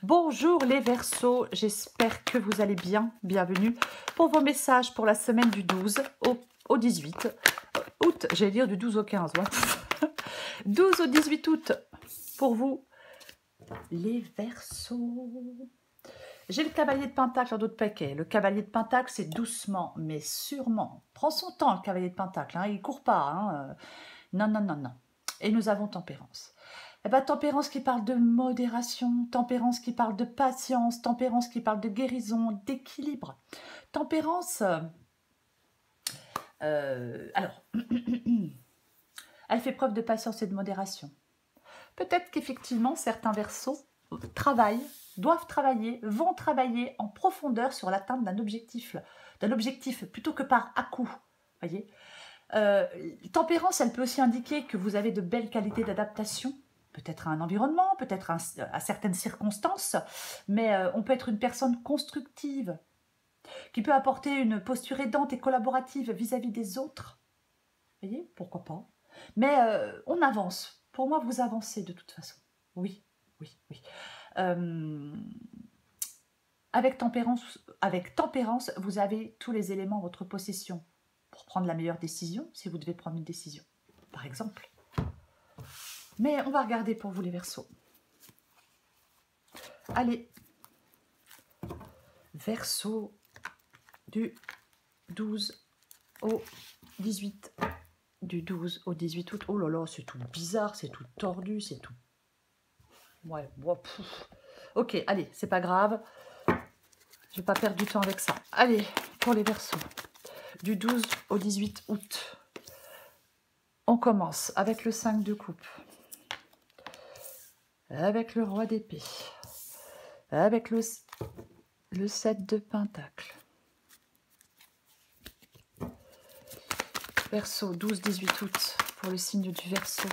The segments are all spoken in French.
Bonjour les Verseaux, j'espère que vous allez bien. Bienvenue pour vos messages pour la semaine du 12 au 18 août. J'allais dire du 12 au 15. Ouais. 12 au 18 août pour vous les Verseaux. J'ai le cavalier de Pentacle dans d'autres paquets. Le cavalier de Pentacle, c'est doucement mais sûrement. Prends son temps le cavalier de Pentacle, hein. Il ne court pas. Hein. Non, non, non, non. Et nous avons Tempérance. Eh ben, Tempérance qui parle de modération, Tempérance qui parle de patience, Tempérance qui parle de guérison, d'équilibre. Tempérance, alors, elle fait preuve de patience et de modération. Peut-être qu'effectivement, certains Verseaux doivent travailler, vont travailler en profondeur sur l'atteinte d'un objectif plutôt que par à-coup, voyez. Tempérance, elle peut aussi indiquer que vous avez de belles qualités d'adaptation, peut-être à un environnement, peut-être à certaines circonstances, mais on peut être une personne constructive, qui peut apporter une posture aidante et collaborative vis-à-vis des autres. Vous voyez, pourquoi pas. Mais on avance. Pour moi, vous avancez de toute façon. Oui, oui, oui. Avec tempérance, vous avez tous les éléments à votre possession pour prendre la meilleure décision, si vous devez prendre une décision, par exemple. Mais on va regarder pour vous les Verseaux. Allez, Verseau du 12 au 18. Du 12 au 18 août. Oh là là, c'est tout bizarre, c'est tout tordu, c'est tout... Ouais, wow, ok, allez, c'est pas grave. Je vais pas perdre du temps avec ça. Allez, pour les Verseaux. Du 12 au 18 août. On commence avec le 5 de coupe. Avec le roi d'épée. Avec le 7 de pentacle. Verseau, 12-18 août pour le signe du Verseau.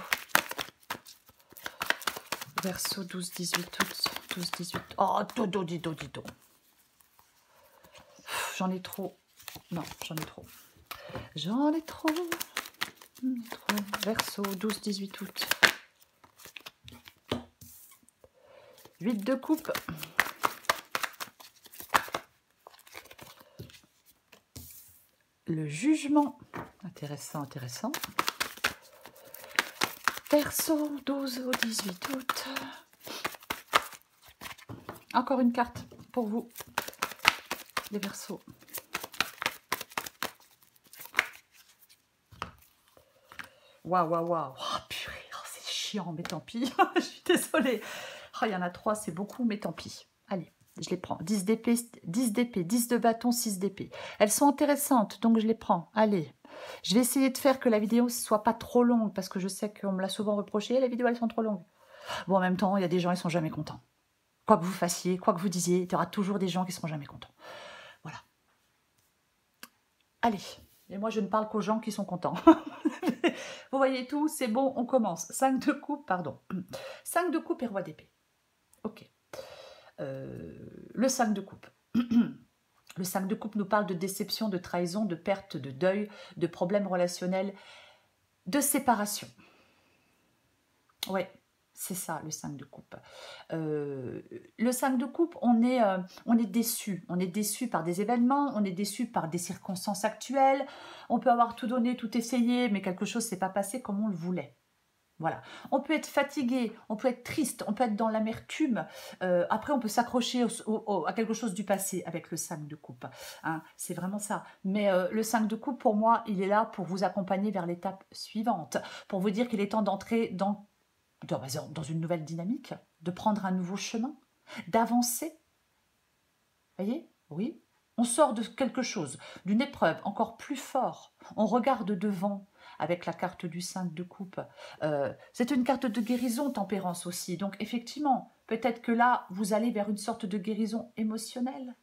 Verseau, 12-18 août. 12-18. Oh, dodo. J'en ai trop. Non, j'en ai trop. J'en ai trop. Verseau, 12-18 août. 8 de coupe. Le jugement. Intéressant, intéressant. Verseau, 12 au 18 août. Encore une carte pour vous, les Verseaux. Waouh. Oh, purée, c'est chiant, mais tant pis. Je suis désolée. Oh, il y en a 3, c'est beaucoup, mais tant pis. Allez, je les prends. 10 d'épée, 10 de bâton, 6 d'épée. Elles sont intéressantes, donc je les prends. Allez, je vais essayer de faire que la vidéo ne soit pas trop longue, parce que je sais qu'on me l'a souvent reproché. Les vidéos, elles sont trop longues. Bon, en même temps, il y a des gens, ils sont jamais contents. Quoi que vous fassiez, quoi que vous disiez, il y aura toujours des gens qui seront jamais contents. Voilà. Allez, et moi, je ne parle qu'aux gens qui sont contents. Vous voyez tout, c'est bon, on commence. 5 de coupe, pardon. 5 de coupe et roi d'épée. Ok. Le 5 de coupe. Le 5 de coupe nous parle de déception, de trahison, de perte, de deuil, de problèmes relationnels, de séparation. Ouais, c'est ça le 5 de coupe. Le 5 de coupe, on est déçu. On est déçu par des événements, on est déçu par des circonstances actuelles. On peut avoir tout donné, tout essayé, mais quelque chose ne s'est pas passé comme on le voulait. Voilà. On peut être fatigué, on peut être triste, on peut être dans l'amertume. Après, on peut s'accrocher à quelque chose du passé avec le 5 de coupe. Hein, c'est vraiment ça. Mais le 5 de coupe, pour moi, il est là pour vous accompagner vers l'étape suivante, pour vous dire qu'il est temps d'entrer dans une nouvelle dynamique, de prendre un nouveau chemin, d'avancer. Vous voyez? Oui. On sort de quelque chose, d'une épreuve encore plus fort. On regarde devant avec la carte du 5 de coupe. C'est une carte de guérison, tempérance aussi. Donc effectivement, peut-être que là, vous allez vers une sorte de guérison émotionnelle.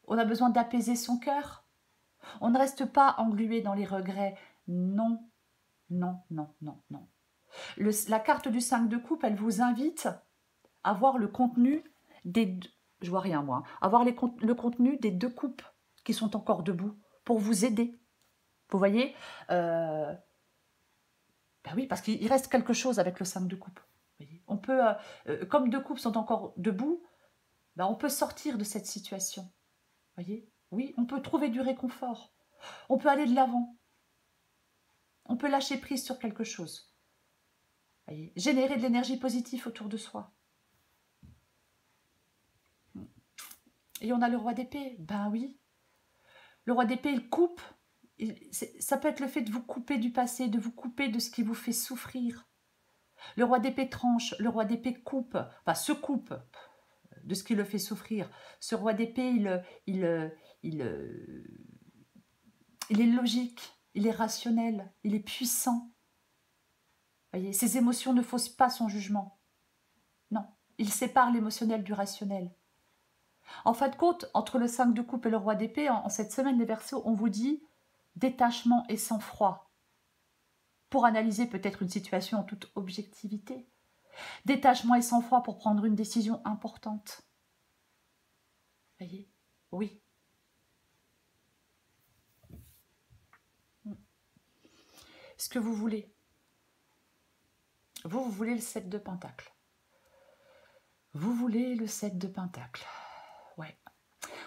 On a besoin d'apaiser son cœur. On ne reste pas englué dans les regrets. Non, non, non, non, non. La carte du 5 de coupe, elle vous invite à voir le contenu des... Je vois rien, moi. À voir le contenu des 2 coupes qui sont encore debout pour vous aider. Vous voyez Ben oui, parce qu'il reste quelque chose avec le 5 de coupe. Vous voyez, On peut, comme deux couples sont encore debout, ben, on peut sortir de cette situation. Voyez? Oui, on peut trouver du réconfort. On peut aller de l'avant. On peut lâcher prise sur quelque chose. Voyez? Générer de l'énergie positive autour de soi. Et on a le roi d'épée. Ben oui. Le roi d'épée, il coupe. Ça peut être le fait de vous couper du passé, de vous couper de ce qui vous fait souffrir. Le roi d'épée tranche, le roi d'épée coupe, enfin se coupe de ce qui le fait souffrir. Ce roi d'épée, il est logique, il est rationnel, il est puissant. Voyez, ses émotions ne faussent pas son jugement. Non, il sépare l'émotionnel du rationnel. En fin de compte, entre le 5 de coupe et le roi d'épée, en cette semaine des Verseaux, on vous dit détachement et sang-froid pour analyser peut-être une situation en toute objectivité. Détachement et sang-froid pour prendre une décision importante. Voyez? Oui. Ce que vous voulez. Vous voulez le 7 de Pentacle. Vous voulez le 7 de Pentacle. Ouais.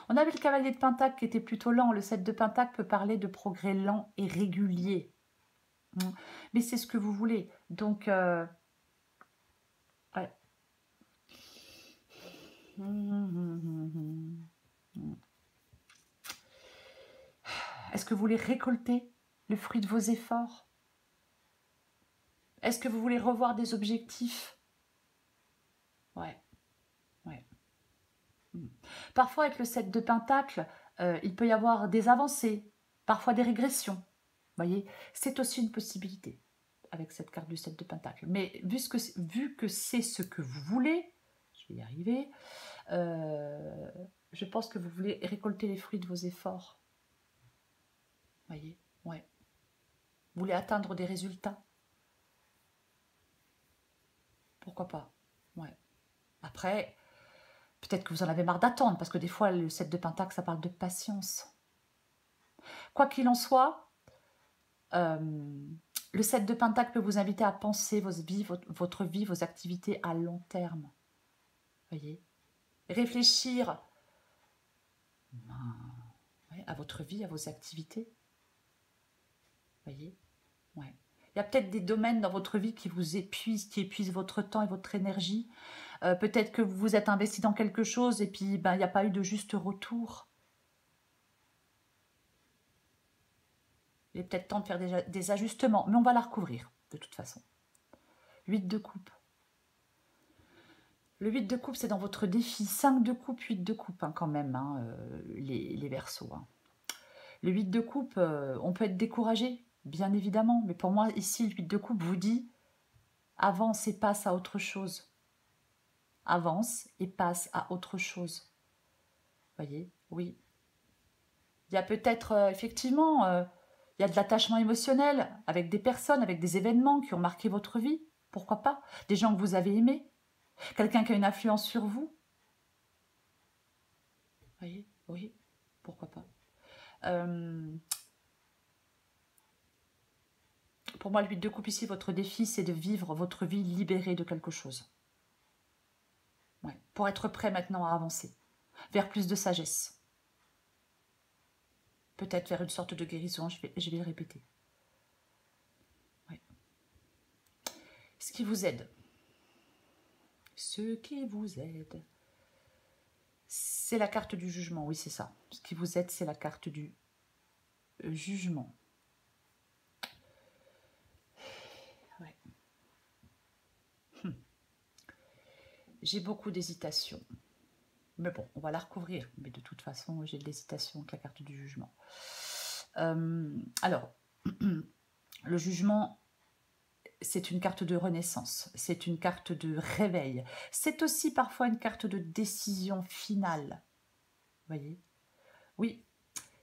On avait le cavalier de Pentacle qui était plutôt lent. Le 7 de Pentacle peut parler de progrès lent et régulier. Mais c'est ce que vous voulez. Donc, ouais. Est-ce que vous voulez récolter le fruit de vos efforts? Est-ce que vous voulez revoir des objectifs? Ouais. Ouais. Parfois, avec le 7 de Pentacle, il peut y avoir des avancées, parfois des régressions. Voyez, c'est aussi une possibilité avec cette carte du 7 de Pentacle. Mais vu que c'est ce que vous voulez, je vais y arriver, je pense que vous voulez récolter les fruits de vos efforts. Voyez, ouais. Vous voulez atteindre des résultats. Pourquoi pas? Ouais. Après, peut-être que vous en avez marre d'attendre, parce que des fois, le 7 de Pentacle, ça parle de patience. Quoi qu'il en soit, le 7 de Pentacle peut vous inviter à penser votre vie, vos activités à long terme. Voyez? Réfléchir à votre vie, à vos activités. Voyez? Ouais. Il y a peut-être des domaines dans votre vie qui vous épuisent, qui épuisent votre temps et votre énergie. Peut-être que vous vous êtes investi dans quelque chose et puis il n'y a pas eu de juste retour. Il est peut-être temps de faire des ajustements, mais on va la recouvrir de toute façon. 8 de coupe. Le 8 de coupe, c'est dans votre défi. 5 de coupe, 8 de coupe quand même, les Verseaux. Le 8 de coupe, on peut être découragé, bien évidemment. Mais pour moi, ici, le 8 de coupe vous dit avance et passe à autre chose. Avance et passe à autre chose. Voyez? Oui. Il y a peut-être, effectivement, il y a de l'attachement émotionnel avec des personnes, avec des événements qui ont marqué votre vie. Pourquoi pas? Des gens que vous avez aimés. Quelqu'un qui a une influence sur vous. Voyez? Oui. Pourquoi pas? Pour moi, le 8 de coupe ici, votre défi, c'est de vivre votre vie libérée de quelque chose. Ouais. Pour être prêt maintenant à avancer vers plus de sagesse. Peut-être vers une sorte de guérison, je vais le répéter. Ouais. Ce qui vous aide. Ce qui vous aide. C'est la carte du jugement, oui, c'est ça. Ce qui vous aide, c'est la carte du jugement. Ouais. J'ai beaucoup d'hésitation. Mais bon, on va la recouvrir. Mais de toute façon, j'ai de l'hésitation avec la carte du jugement. Alors, le jugement, c'est une carte de renaissance. C'est une carte de réveil. C'est aussi parfois une carte de décision finale. Vous voyez? Oui,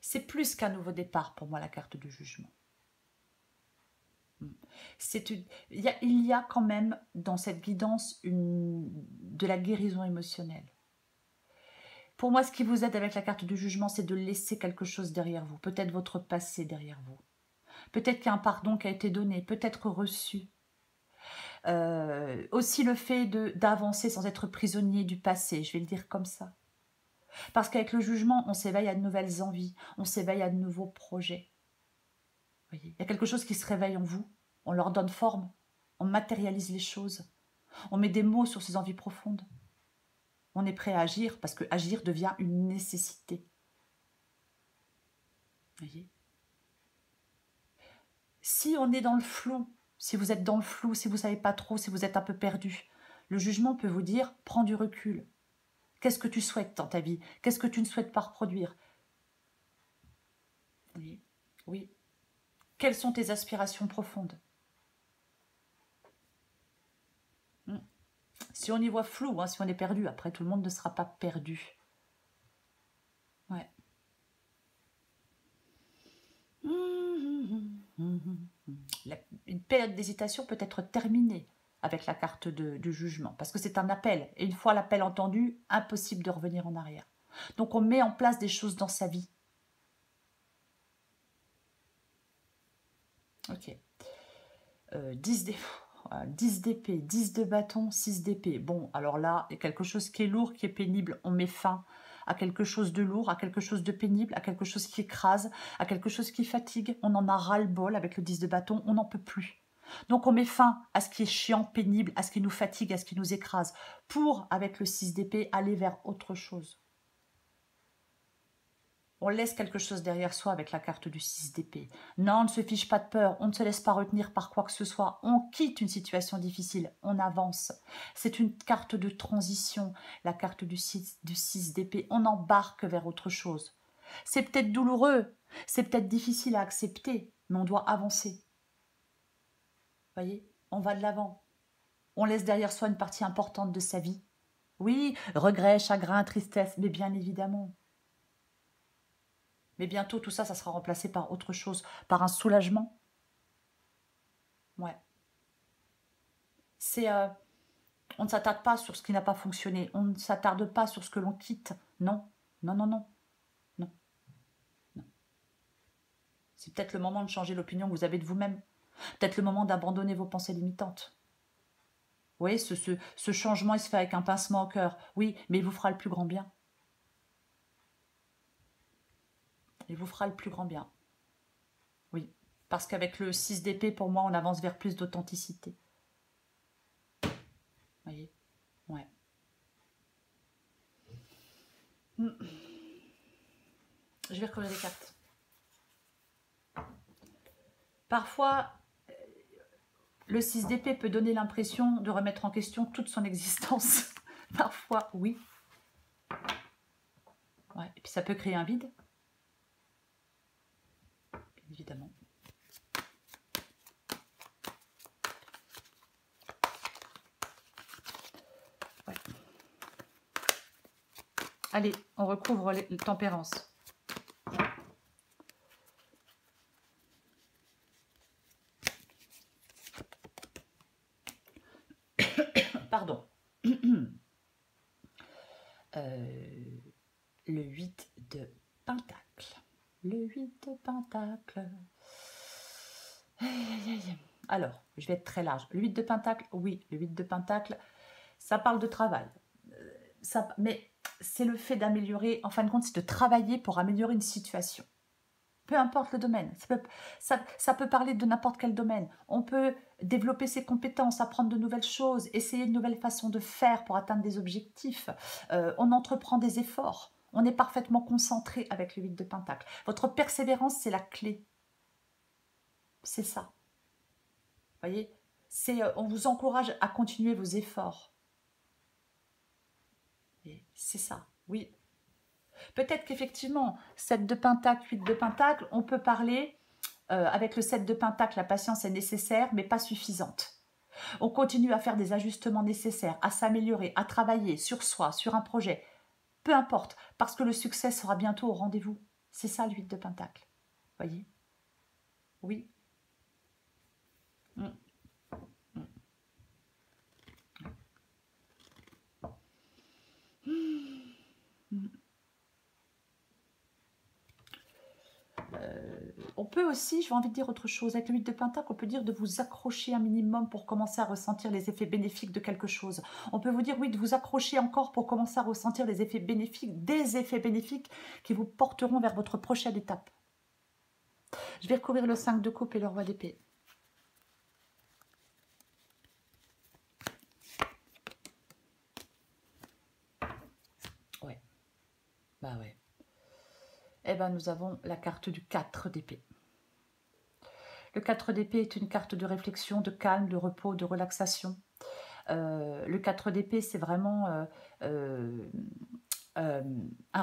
c'est plus qu'un nouveau départ pour moi, la carte du jugement. Il y a quand même dans cette guidance de la guérison émotionnelle. Pour moi, ce qui vous aide avec la carte du jugement, c'est de laisser quelque chose derrière vous. Peut-être votre passé derrière vous. Peut-être qu'il y a un pardon qui a été donné, peut-être reçu. Aussi le fait d'avancer sans être prisonnier du passé, je vais le dire comme ça. Parce qu'avec le jugement, on s'éveille à de nouvelles envies, on s'éveille à de nouveaux projets. Voyez, il y a quelque chose qui se réveille en vous, on leur donne forme, on matérialise les choses, on met des mots sur ces envies profondes. On est prêt à agir parce que agir devient une nécessité. Voyez, si on est dans le flou, si vous êtes dans le flou, si vous ne savez pas trop, si vous êtes un peu perdu, le jugement peut vous dire « prends du recul ». Qu'est-ce que tu souhaites dans ta vie? Qu'est-ce que tu ne souhaites pas reproduire? Oui, oui. Quelles sont tes aspirations profondes? Si on y voit flou, hein, si on est perdu, après tout le monde ne sera pas perdu. Ouais. Une période d'hésitation peut être terminée avec la carte du jugement, parce que c'est un appel, et une fois l'appel entendu, impossible de revenir en arrière. Donc on met en place des choses dans sa vie. Ok. 10 d'épée, 10 de bâton, 6 d'épée. Bon, alors là, il y a quelque chose qui est lourd, qui est pénible. On met fin à quelque chose de lourd, à quelque chose de pénible, à quelque chose qui écrase, à quelque chose qui fatigue. On en a ras-le-bol avec le 10 de bâton, on n'en peut plus. Donc on met fin à ce qui est chiant, pénible, à ce qui nous fatigue, à ce qui nous écrase, pour, avec le 6 d'épée, aller vers autre chose. On laisse quelque chose derrière soi avec la carte du 6 d'épée. Non, on ne se fiche pas de peur, on ne se laisse pas retenir par quoi que ce soit. On quitte une situation difficile, on avance. C'est une carte de transition, la carte du 6 d'épée. On embarque vers autre chose. C'est peut-être douloureux, c'est peut-être difficile à accepter, mais on doit avancer. Voyez, on va de l'avant. On laisse derrière soi une partie importante de sa vie. Oui, regret, chagrin, tristesse, mais bien évidemment. Mais bientôt, tout ça, ça sera remplacé par autre chose, par un soulagement. Ouais. C'est, on ne s'attarde pas sur ce qui n'a pas fonctionné. On ne s'attarde pas sur ce que l'on quitte. Non, non, non, non, non, non. C'est peut-être le moment de changer l'opinion que vous avez de vous-même. Peut-être le moment d'abandonner vos pensées limitantes. Vous voyez, ce changement, il se fait avec un pincement au cœur. Oui, mais il vous fera le plus grand bien. Il vous fera le plus grand bien. Oui, parce qu'avec le 6 d'épée, pour moi, on avance vers plus d'authenticité. Vous voyez? Ouais. Je vais recoller les cartes. Parfois, le 6 d'épée peut donner l'impression de remettre en question toute son existence. Parfois, oui. Ouais. Et puis ça peut créer un vide. Bien évidemment. Ouais. Allez, on recouvre les tempérances. Pardon. Le 8 de Pentacle. Le 8 de Pentacle. Alors, je vais être très large. Le 8 de Pentacle, oui, le 8 de Pentacle, ça parle de travail. Mais c'est le fait d'améliorer, en fin de compte, c'est de travailler pour améliorer une situation. Peu importe le domaine, ça peut parler de n'importe quel domaine. On peut développer ses compétences, apprendre de nouvelles choses, essayer de nouvelles façons de faire pour atteindre des objectifs. On entreprend des efforts. On est parfaitement concentré avec le 8 de Pentacle. Votre persévérance, c'est la clé. C'est ça. Vous voyez, on vous encourage à continuer vos efforts. C'est ça, oui. Peut-être qu'effectivement, 7 de Pentacle, 8 de Pentacle, on peut parler, avec le 7 de Pentacle, la patience est nécessaire, mais pas suffisante. On continue à faire des ajustements nécessaires, à s'améliorer, à travailler sur soi, sur un projet. Peu importe, parce que le succès sera bientôt au rendez-vous. C'est ça, le 8 de Pentacle. Voyez? Oui. On peut aussi, j'ai envie de dire autre chose, avec le 8 de Pentacle, on peut dire de vous accrocher un minimum pour commencer à ressentir les effets bénéfiques de quelque chose. On peut vous dire, oui, de vous accrocher encore pour commencer à ressentir les effets bénéfiques, des effets bénéfiques qui vous porteront vers votre prochaine étape. Je vais recouvrir le 5 de coupe et le roi d'épée. Ouais, bah ouais. Eh ben, nous avons la carte du 4 d'épée. Le 4 d'épée est une carte de réflexion, de calme, de repos, de relaxation. Le 4 d'épée, c'est vraiment un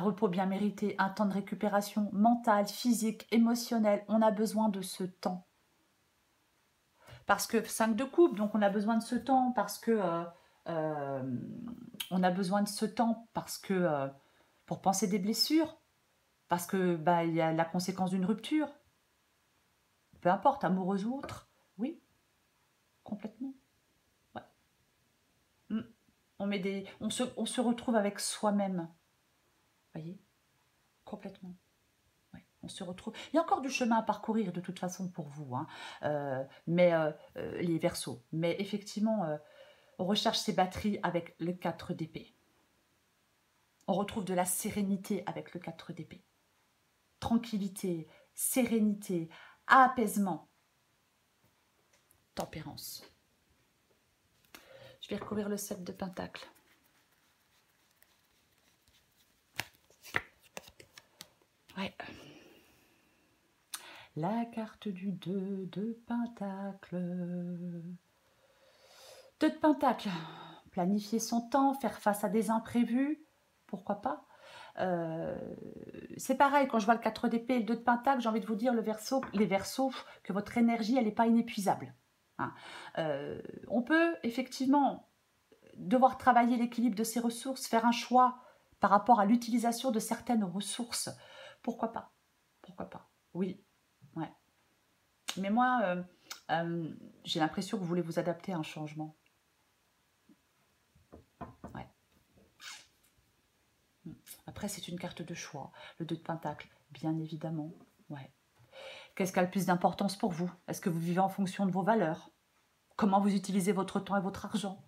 repos bien mérité, un temps de récupération mentale, physique, émotionnelle. On a besoin de ce temps. Parce que 5 de coupe, donc on a besoin de ce temps, parce que on a besoin de ce temps, parce que pour penser des blessures, parce que bah, il y a la conséquence d'une rupture. Peu importe, amoureuse ou autre. Oui, complètement. Ouais. On se retrouve avec soi-même. Voyez, complètement. Ouais, on se retrouve. Il y a encore du chemin à parcourir de toute façon pour vous, hein. Les Verseaux. Mais effectivement, on recherche ses batteries avec le 4 d'épée. On retrouve de la sérénité avec le 4 d'épée. Tranquillité, sérénité, apaisement, tempérance. Je vais recouvrir le 7 de Pentacle. Ouais. La carte du 2 de Pentacle. 2 de Pentacle. Planifier son temps, faire face à des imprévus, pourquoi pas. C'est pareil, quand je vois le 4 d'épée et le 2 de Pentacle, j'ai envie de vous dire, les Verseaux, que votre énergie, elle n'est pas inépuisable. Hein. On peut effectivement devoir travailler l'équilibre de ses ressources, faire un choix par rapport à l'utilisation de certaines ressources. Pourquoi pas? Pourquoi pas? Oui, ouais. Mais moi, j'ai l'impression que vous voulez vous adapter à un changement. Ouais. Après, c'est une carte de choix. Le 2 de Pentacle, bien évidemment. Ouais. Qu'est-ce qui a le plus d'importance pour vous? Est-ce que vous vivez en fonction de vos valeurs? Comment vous utilisez votre temps et votre argent?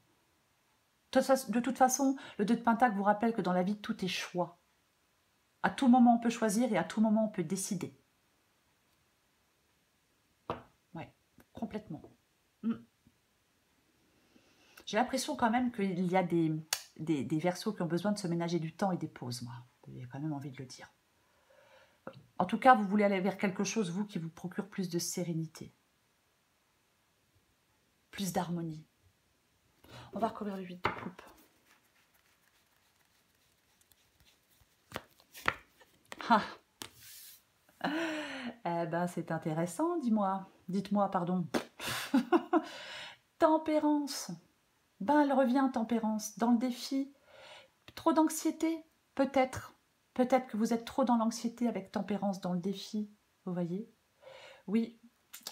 De toute façon, le 2 de Pentacle vous rappelle que dans la vie, tout est choix. À tout moment, on peut choisir et à tout moment, on peut décider. Ouais, complètement. J'ai l'impression quand même qu'il y a des Verseaux qui ont besoin de se ménager du temps et des pauses, moi. J'ai quand même envie de le dire. Oui. En tout cas, vous voulez aller vers quelque chose, vous, qui vous procure plus de sérénité. Plus d'harmonie. On va recouvrir le 8 de coupe. Ah. Eh ben, c'est intéressant, dis-moi. Dites-moi, pardon. Tempérance. Ben, elle revient, tempérance. Dans le défi. Trop d'anxiété? Peut-être. Peut-être que vous êtes trop dans l'anxiété avec tempérance dans le défi. Vous voyez? Oui.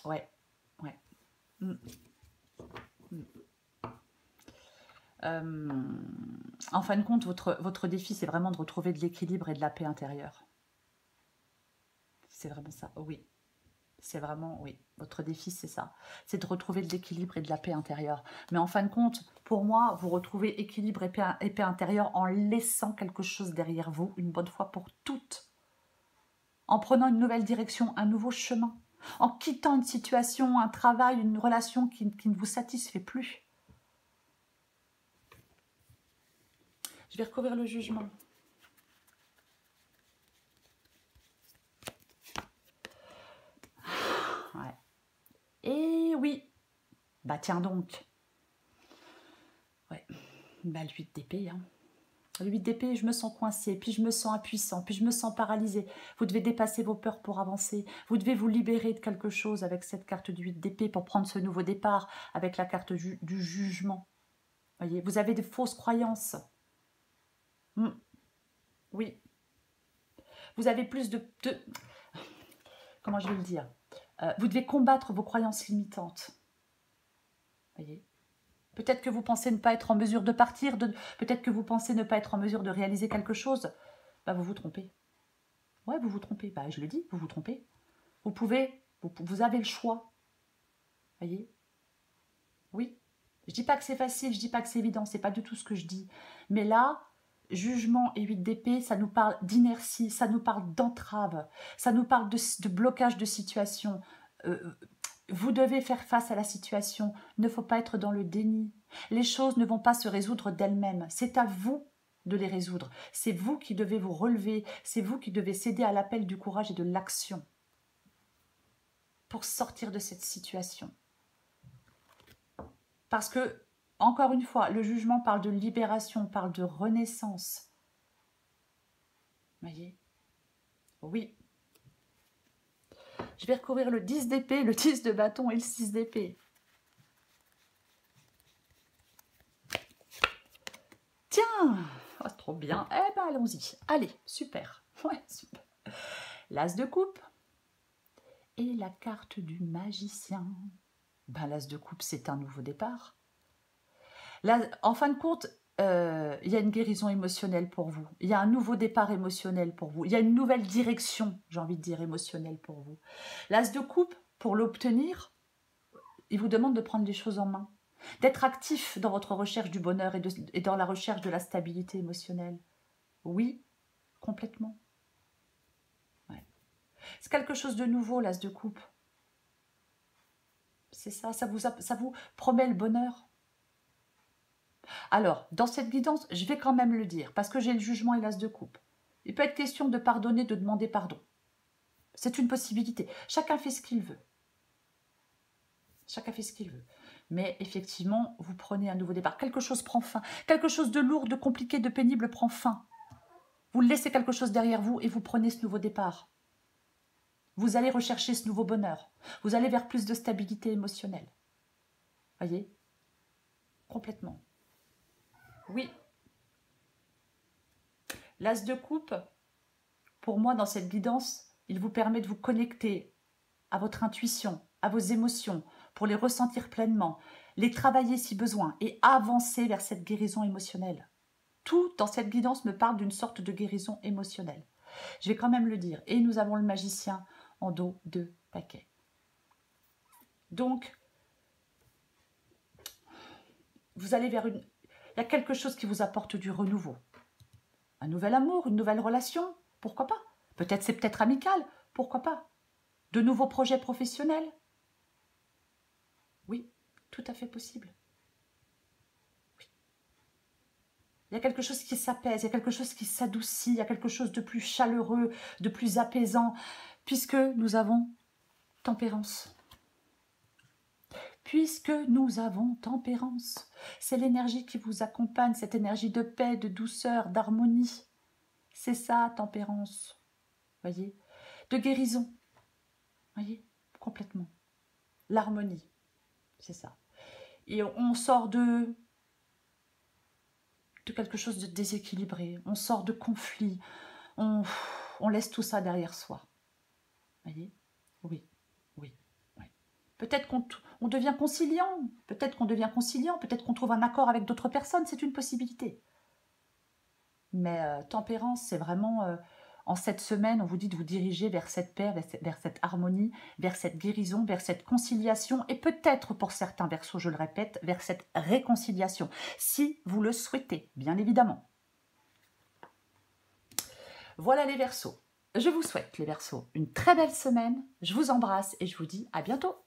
Ouais. Ouais. En fin de compte, votre défi, c'est vraiment de retrouver de l'équilibre et de la paix intérieure. C'est vraiment ça, oui. C'est vraiment, oui, votre défi, c'est ça. C'est de retrouver de l'équilibre et de la paix intérieure. Mais en fin de compte, pour moi, vous retrouvez équilibre et paix intérieure en laissant quelque chose derrière vous, une bonne fois pour toutes. En prenant une nouvelle direction, un nouveau chemin. En quittant une situation, un travail, une relation qui ne vous satisfait plus. Je vais recouvrir le jugement. Ouais. Et oui. Bah tiens donc. Ouais. Bah le 8 d'épée. Hein. Le 8 d'épée, je me sens coincée, puis je me sens impuissant, puis je me sens paralysée. Vous devez dépasser vos peurs pour avancer. Vous devez vous libérer de quelque chose avec cette carte du 8 d'épée pour prendre ce nouveau départ avec la carte du jugement. Voyez, vous avez des fausses croyances. Oui. Vous avez plus de... Comment je vais le dire? Vous devez combattre vos croyances limitantes. Voyez. Peut-être que vous pensez ne pas être en mesure de partir, peut-être que vous pensez ne pas être en mesure de réaliser quelque chose. Bah, vous vous trompez. Ouais, vous vous trompez. Bah, je le dis, vous vous trompez. Vous pouvez Vous avez le choix. Voyez? Oui. Je dis pas que c'est facile, je dis pas que c'est évident, c'est pas du tout ce que je dis. Mais là, jugement et 8 d'épée, ça nous parle d'inertie, ça nous parle d'entrave, ça nous parle de blocage de situation. Vous devez faire face à la situation. Il ne faut pas être dans le déni. Les choses ne vont pas se résoudre d'elles-mêmes. C'est à vous de les résoudre. C'est vous qui devez vous relever. C'est vous qui devez céder à l'appel du courage et de l'action pour sortir de cette situation. Parce que, encore une fois, le jugement parle de libération, parle de renaissance. Vous voyez? Oui. Je vais recourir le 10 d'épée, le 10 de bâton et le 6 d'épée. Tiens, oh, c'est trop bien. Eh ben, allons-y. Allez, super. Ouais, super. L'as de coupe et la carte du magicien. Ben, l'as de coupe, c'est un nouveau départ. Là, en fin de compte, il y a une guérison émotionnelle pour vous. Il y a un nouveau départ émotionnel pour vous. Il y a une nouvelle direction, j'ai envie de dire, émotionnelle pour vous. L'as de coupe, pour l'obtenir, il vous demande de prendre les choses en main, d'être actif dans votre recherche du bonheur et dans la recherche de la stabilité émotionnelle. Oui, complètement. Ouais. C'est quelque chose de nouveau, l'as de coupe. C'est ça, ça vous promet le bonheur. Alors, dans cette guidance, je vais quand même le dire, parce que j'ai le jugement et l'as de coupe. Il peut être question de pardonner, de demander pardon. C'est une possibilité. Chacun fait ce qu'il veut. Chacun fait ce qu'il veut. Mais effectivement, vous prenez un nouveau départ. Quelque chose prend fin. Quelque chose de lourd, de compliqué, de pénible prend fin. Vous laissez quelque chose derrière vous et vous prenez ce nouveau départ. Vous allez rechercher ce nouveau bonheur. Vous allez vers plus de stabilité émotionnelle. Voyez? Complètement. Oui. L'as de coupe, pour moi, dans cette guidance, il vous permet de vous connecter à votre intuition, à vos émotions, pour les ressentir pleinement, les travailler si besoin et avancer vers cette guérison émotionnelle. Tout dans cette guidance me parle d'une sorte de guérison émotionnelle. Je vais quand même le dire. Et nous avons le magicien en dos de paquet. Donc, vous allez vers une... Il y a quelque chose qui vous apporte du renouveau. Un nouvel amour, une nouvelle relation, pourquoi pas? Peut-être c'est peut-être amical, pourquoi pas? De nouveaux projets professionnels? Oui, tout à fait possible. Oui. Il y a quelque chose qui s'apaise, il y a quelque chose qui s'adoucit, il y a quelque chose de plus chaleureux, de plus apaisant, puisque nous avons tempérance. Puisque nous avons tempérance. C'est l'énergie qui vous accompagne, cette énergie de paix, de douceur, d'harmonie. C'est ça, tempérance. Voyez? De guérison. Voyez? Complètement. L'harmonie. C'est ça. Et on sort de quelque chose de déséquilibré. On sort de conflit. On laisse tout ça derrière soi. Voyez? Oui. Oui. Oui. Peut-être qu'on devient conciliant. Peut-être qu'on devient conciliant. Peut-être qu'on trouve un accord avec d'autres personnes. C'est une possibilité. Mais tempérance, c'est vraiment... en cette semaine, on vous dit de vous diriger vers cette paix, vers cette harmonie, vers cette guérison, vers cette conciliation et peut-être pour certains Verseaux, je le répète, vers cette réconciliation, si vous le souhaitez, bien évidemment. Voilà les Verseaux. Je vous souhaite, les Verseaux, une très belle semaine. Je vous embrasse et je vous dis à bientôt.